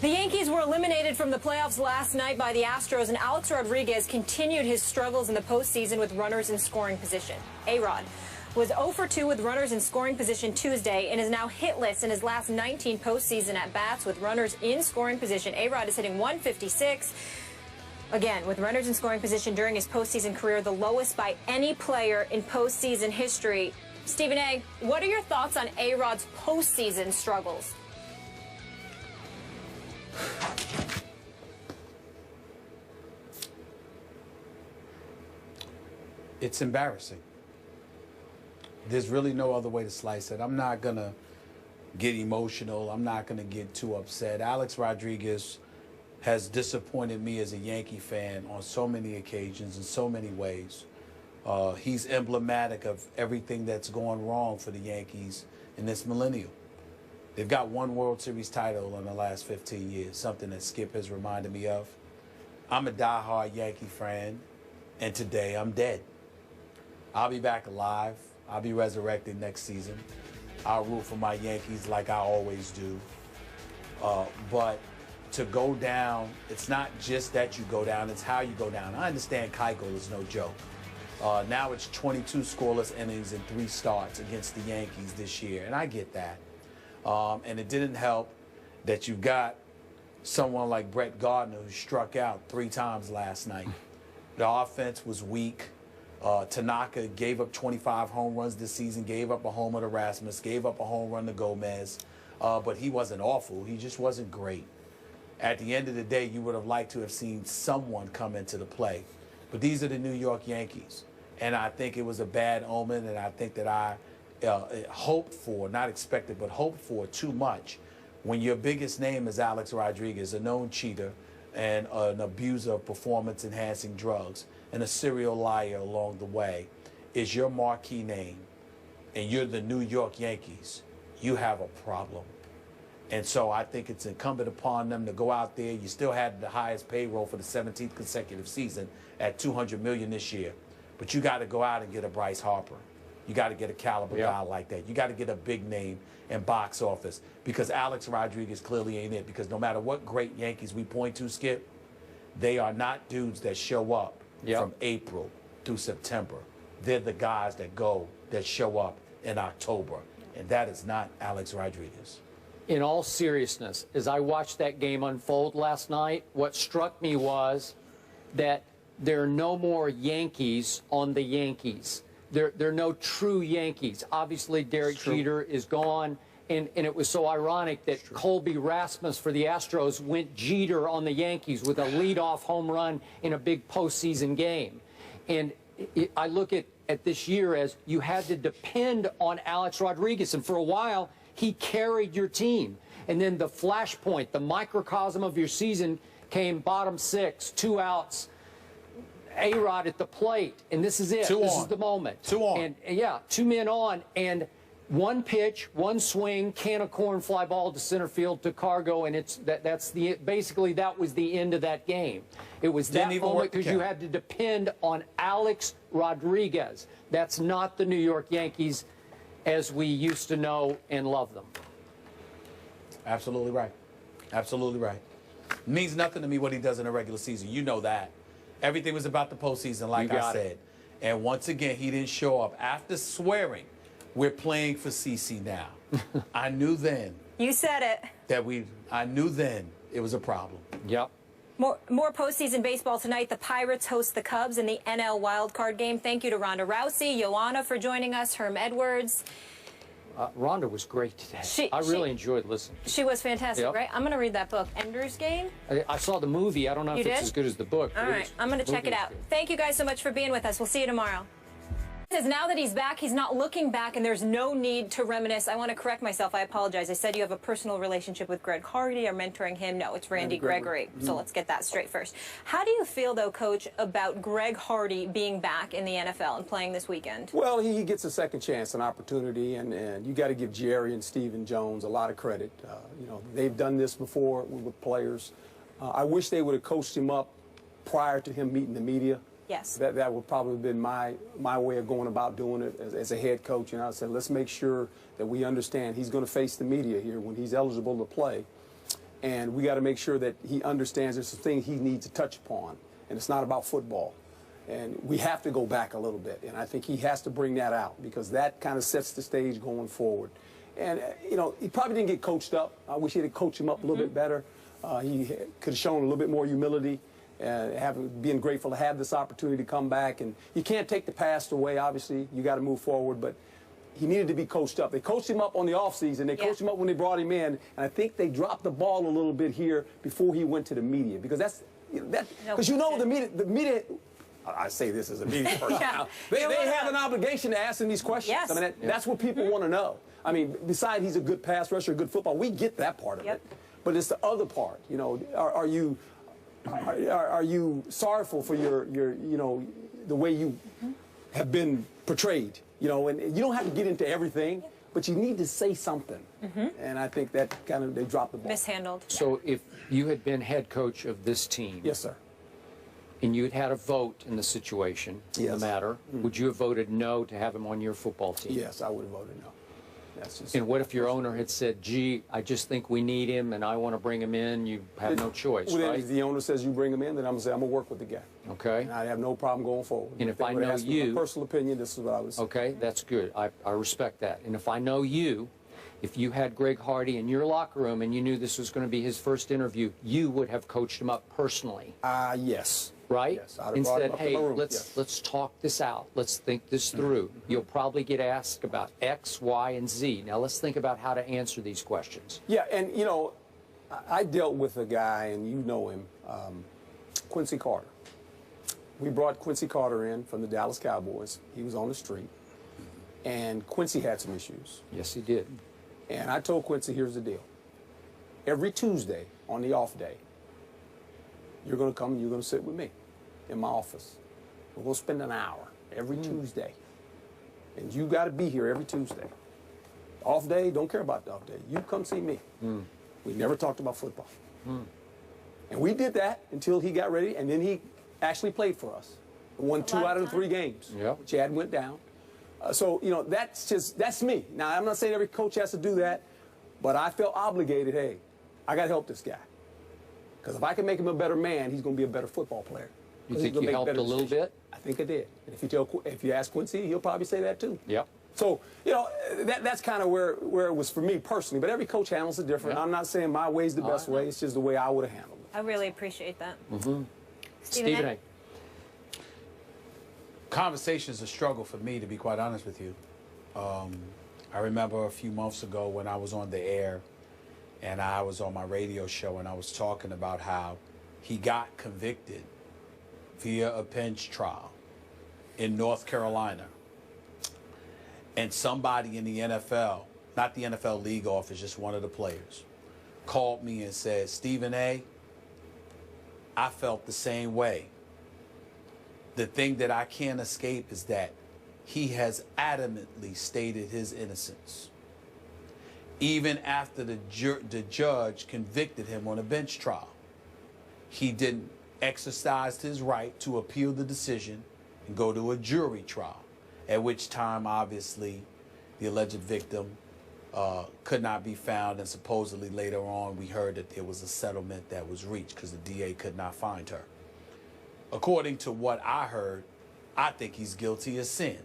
The Yankees were eliminated from the playoffs last night by the Astros, and Alex Rodriguez continued his struggles in the postseason with runners in scoring position. A-Rod was 0 for 2 with runners in scoring position Tuesday and is now hitless in his last 19 postseason at-bats with runners in scoring position. A-Rod is hitting .156. Again, with runners in scoring position during his postseason career, the lowest by any player in postseason history. Stephen A., what are your thoughts on A-Rod's postseason struggles? It's embarrassing. There's really no other way to slice it. I'm not going to get emotional. I'm not going to get too upset. Alex Rodriguez has disappointed me as a Yankee fan on so many occasions in so many ways. He's emblematic of everything that's gone wrong for the Yankees in this millennium. They've got one World Series title in the last 15 years, something that Skip has reminded me of. I'm a diehard Yankee fan, and today I'm dead. I'll be back alive. I'll be resurrected next season. I'll root for my Yankees like I always do. But to go down, it's not just that you go down, it's how you go down. I understand Keuchel is no joke. Now it's 22 scoreless innings and 3 starts against the Yankees this year, and I get that. And it didn't help that you got someone like Brett Gardner who struck out 3 times last night. The offense was weak. Tanaka gave up 25 home runs this season, gave up a homer to Rasmus, gave up a home run to Gomez. But he wasn't awful. He just wasn't great. At the end of the day, you would have liked to have seen someone come into the play. But these are the New York Yankees. And I think it was a bad omen, and I think that I hoped for, not expected, but hoped for too much. When your biggest name is Alex Rodriguez, a known cheater and an abuser of performance-enhancing drugs and a serial liar along the way, is your marquee name, and you're the New York Yankees, you have a problem. And so I think it's incumbent upon them to go out there. You still had the highest payroll for the 17th consecutive season at $200 million this year. But you got to go out and get a Bryce Harper. You got to get a caliber guy like that. You got to get a big name in box office, because Alex Rodriguez clearly ain't it. Because no matter what great Yankees we point to, Skip, they are not dudes that show up from April through September. They're the guys that show up in October. And that is not Alex Rodriguez. In all seriousness, as I watched that game unfold last night, what struck me was that there are no more Yankees on the Yankees. There are no true Yankees. Obviously, Derek Jeter is gone, and it was so ironic that Colby Rasmus for the Astros went Jeter on the Yankees with a leadoff home run in a big postseason game. And I look at this year as you had to depend on Alex Rodriguez, and for a while, he carried your team. And then the flashpoint, the microcosm of your season came bottom 6, 2 outs, A-Rod at the plate, and this is it. This is the moment. 2 on. And yeah, 2 men on, and 1 pitch, 1 swing, can of corn, fly ball to center field to Cargo, and basically that was the end of that game. It was that moment because you had to depend on Alex Rodriguez. That's not the New York Yankees as we used to know and love them. Absolutely right. Absolutely right. It means nothing to me what he does in a regular season. You know that. Everything was about the postseason, like I said. And once again, he didn't show up. After swearing, we're playing for CC now. I knew then. You said it. I knew then it was a problem. Yep. More postseason baseball tonight. The Pirates host the Cubs in the NL wildcard game. Thank you to Ronda Rousey, Joanna for joining us, Herm Edwards. Rhonda was great today. I really enjoyed listening. She was fantastic, right? I'm going to read that book, Ender's Game. I saw the movie. I don't know if it's as good as the book. All right, I'm going to check it out. Thank you guys so much for being with us. We'll see you tomorrow. Says now that he's back, he's not looking back, and there's no need to reminisce. I want to correct myself. I apologize. I said you have a personal relationship with Greg Hardy or mentoring him. No, it's Randy Gregory. So let's get that straight first. How do you feel, though, Coach, about Greg Hardy being back in the NFL and playing this weekend? Well, he gets a second chance, an opportunity, and you got to give Jerry and Stephen Jones a lot of credit. You know, they've done this before with players. I wish they would have coached him up prior to him meeting the media. Yes. That would probably have been my way of going about doing it as a head coach. And I said, let's make sure that we understand he's going to face the media here when he's eligible to play. And we got to make sure that he understands there's some things he needs to touch upon, and it's not about football. And we have to go back a little bit, and I think he has to bring that out because that kind of sets the stage going forward. And, you know, he probably didn't get coached up. I wish he had coached him up a little bit better. He could have shown a little bit more humility, being grateful to have this opportunity to come back. And you can't take the past away, obviously. You got to move forward, but he needed to be coached up. They coached him up on the offseason. They coached him up when they brought him in, and I think they dropped the ball a little bit here before he went to the media because the media. I say this as a media person. They have an obligation to ask him these questions. Yes. I mean, that's what people want to know. I mean, besides he's a good pass rusher, good football, we get that part of it. But it's the other part. You know, are you sorrowful for your you know, the way you have been portrayed? You know, and you don't have to get into everything, but you need to say something. And I think that kind of they dropped the ball. Mishandled. So if you had been head coach of this team, Yes, sir. and you had had a vote in the situation, in the matter, would you have voted no to have him on your football team? Yes, I would have voted no. That's just, And what if your owner had said, gee, I just think we need him and I want to bring him in? You have no choice, well, then right? if the owner says you bring him in, then I'm going to say I'm going to work with the guy. Okay. And I have no problem going forward. And if they I would know ask me you- my personal opinion, this is what I would say. Okay, that's good. I respect that. And if I know you, if you had Greg Hardy in your locker room and you knew this was going to be his first interview, you would have coached him up personally. Yes. Right? Yes, I'd have And brought him said, up to hey, my room. let's talk this out. Let's think this through. You'll probably get asked about X, Y, and Z. Now let's think about how to answer these questions. Yeah, and you know, I dealt with a guy, and you know him, Quincy Carter. We brought Quincy Carter in from the Dallas Cowboys. He was on the street, and Quincy had some issues. Yes, he did. And I told Quincy, here's the deal. Every Tuesday on the off day, you're going to come and you're going to sit with me in my office. We're going to spend an hour every Tuesday. And you got to be here every Tuesday. Off day, don't care about the off day. You come see me. We never talked about football. And we did that until he got ready, and then he actually played for us. Won 2 out of the 3 games. Yep. Chad went down. So, you know, that's me. Now, I'm not saying every coach has to do that, but I felt obligated, hey, I got to help this guy. Because if I can make him a better man, he's going to be a better football player. You think you helped a little bit? I think I did. And if you ask Quincy, he'll probably say that too. Yep. So, you know, that's kind of where it was for me personally. But every coach handles it different. Yep. I'm not saying my way's the best way. It's just the way I would have handled it. I really appreciate that. Stephen A. Conversation's a struggle for me, to be quite honest with you. I remember a few months ago when I was on the air and I was on my radio show and I was talking about how he got convicted via a bench trial in North Carolina. And somebody in the NFL, not the NFL league office, just one of the players, called me and said, Stephen A., I felt the same way. The thing that I can't escape is that he has adamantly stated his innocence. Even after the judge convicted him on a bench trial, he didn't exercise his right to appeal the decision and go to a jury trial, at which time, obviously, the alleged victim could not be found, and supposedly later on we heard that there was a settlement that was reached because the DA could not find her. According to what I heard, I think he's guilty of sin.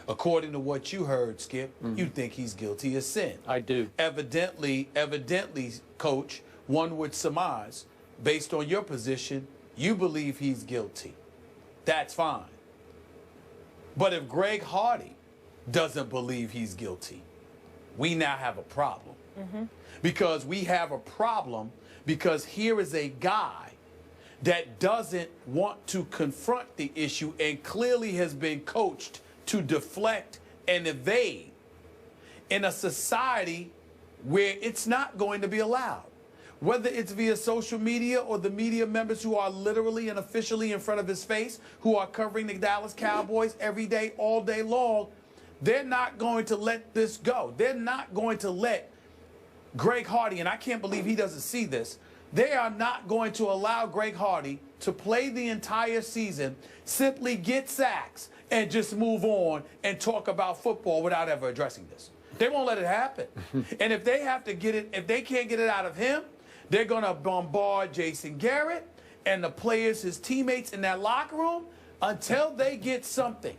According to what you heard, Skip, you think he's guilty of sin. I do. Evidently, Coach, one would surmise, based on your position, you believe he's guilty. That's fine. But if Greg Hardy doesn't believe he's guilty, we now have a problem. Because we have a problem because here is a guy that doesn't want to confront the issue and clearly has been coached to deflect and evade in a society where it's not going to be allowed. Whether it's via social media or the media members who are literally and officially in front of his face, who are covering the Dallas Cowboys every day, all day long, they're not going to let this go. They're not going to let Greg Hardy, and I can't believe he doesn't see this, they are not going to allow Greg Hardy to play the entire season, simply get sacks, and just move on and talk about football without ever addressing this. They won't let it happen. And if they have to get it, if they can't get it out of him, They're going to bombard Jason Garrett and the players, his teammates in that locker room, until they get something.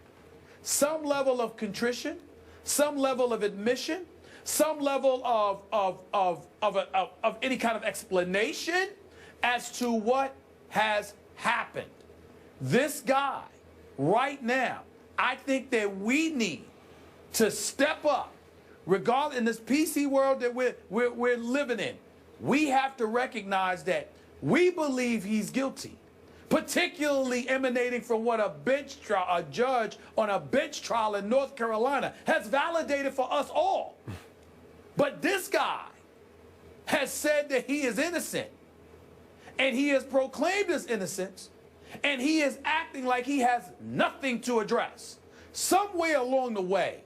Some level of contrition, some level of admission, some level of any kind of explanation as to what has happened. This guy, right now, I think that we need to step up, regardless in this PC world that we're living in. We have to recognize that we believe he's guilty, particularly emanating from what a judge on a bench trial in North Carolina has validated for us all. But this guy has said that he is innocent, and he has proclaimed his innocence, and he is acting like he has nothing to address. Somewhere along the way,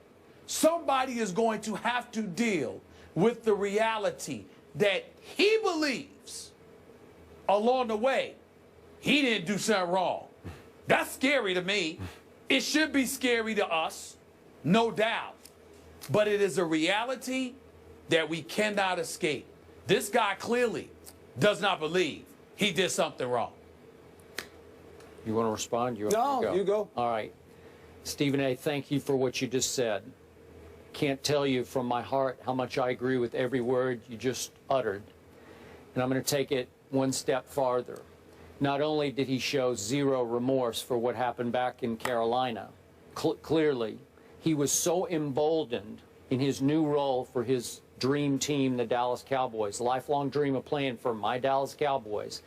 somebody is going to have to deal with the reality that he believes along the way he didn't do something wrong. That's scary to me. It should be scary to us, no doubt. But it is a reality that we cannot escape. This guy clearly does not believe he did something wrong. You want to respond? No, you go. All right. Stephen A., thank you for what you just said. Can't tell you from my heart how much I agree with every word you just uttered. And I'm going to take it one step farther. Not only did he show zero remorse for what happened back in Carolina, clearly, he was so emboldened in his new role for his dream team, the Dallas Cowboys, lifelong dream of playing for my Dallas Cowboys.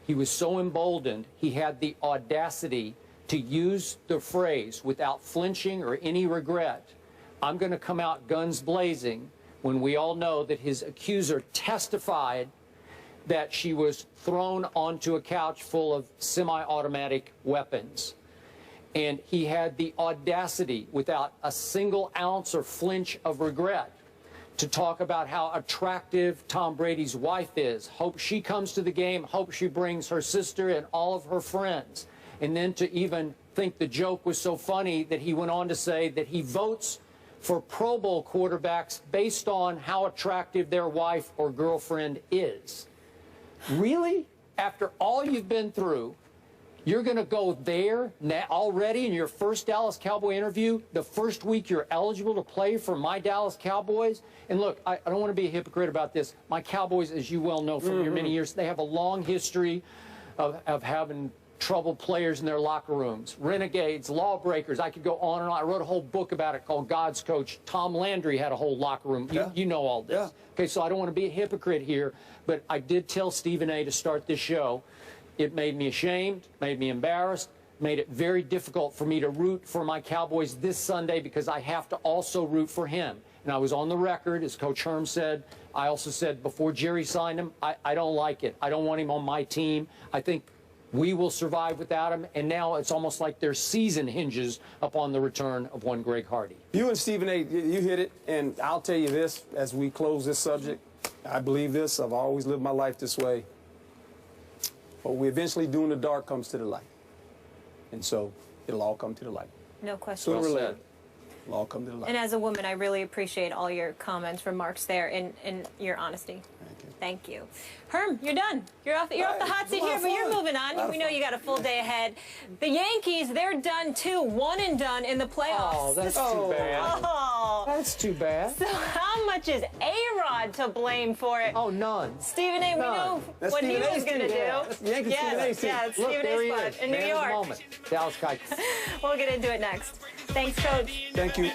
He was so emboldened, he had the audacity to use the phrase without flinching or any regret, I'm going to come out guns blazing, when we all know that his accuser testified that she was thrown onto a couch full of semi-automatic weapons. And he had the audacity, without a single ounce or flinch of regret, to talk about how attractive Tom Brady's wife is. Hope she comes to the game, hope she brings her sister and all of her friends. And then to even think the joke was so funny that he went on to say that he votes for Pro Bowl quarterbacks based on how attractive their wife or girlfriend is. Really? After all you've been through, you're going to go there already in your first Dallas Cowboy interview, the first week you're eligible to play for my Dallas Cowboys? And look, I don't want to be a hypocrite about this. My Cowboys, as you well know from your many years, they have a long history of having troubled players in their locker rooms, renegades, lawbreakers. I could go on and on. I wrote a whole book about it called God's Coach. Tom Landry had a whole locker room. You know all this. Yeah. Okay, so I don't want to be a hypocrite here, but I did tell Stephen A. to start this show. It made me ashamed, made me embarrassed, made it very difficult for me to root for my Cowboys this Sunday because I have to also root for him. And I was on the record, as Coach Herm said. I also said before Jerry signed him, I don't like it. I don't want him on my team. I think we will survive without him. And now it's almost like their season hinges upon the return of one Greg Hardy. You and Stephen A., you hit it. And I'll tell you this, as we close this subject, I believe this. I've always lived my life this way. What we eventually do in the dark comes to the light. And so it'll all come to the light. No question. Sooner or later, it'll all come to the light. And as a woman, I really appreciate all your comments, remarks there, and your honesty. Thank you. Herm, you're done. You're off the hot seat here, but you're moving on. We know you got a full day ahead. The Yankees, they're done too. One and done in the playoffs. Oh, that's too bad. Oh. That's too bad. So how much is A-Rod to blame for it? Oh, none. Stephen A., we know what he was going to do. That's the Yankees Stephen A. team. Yeah, it's Look, Stephen there he A.'s is. spot in New Man of the York. moment. Dallas Cowboys. We'll get into it next. Thanks, Coach. Thank you.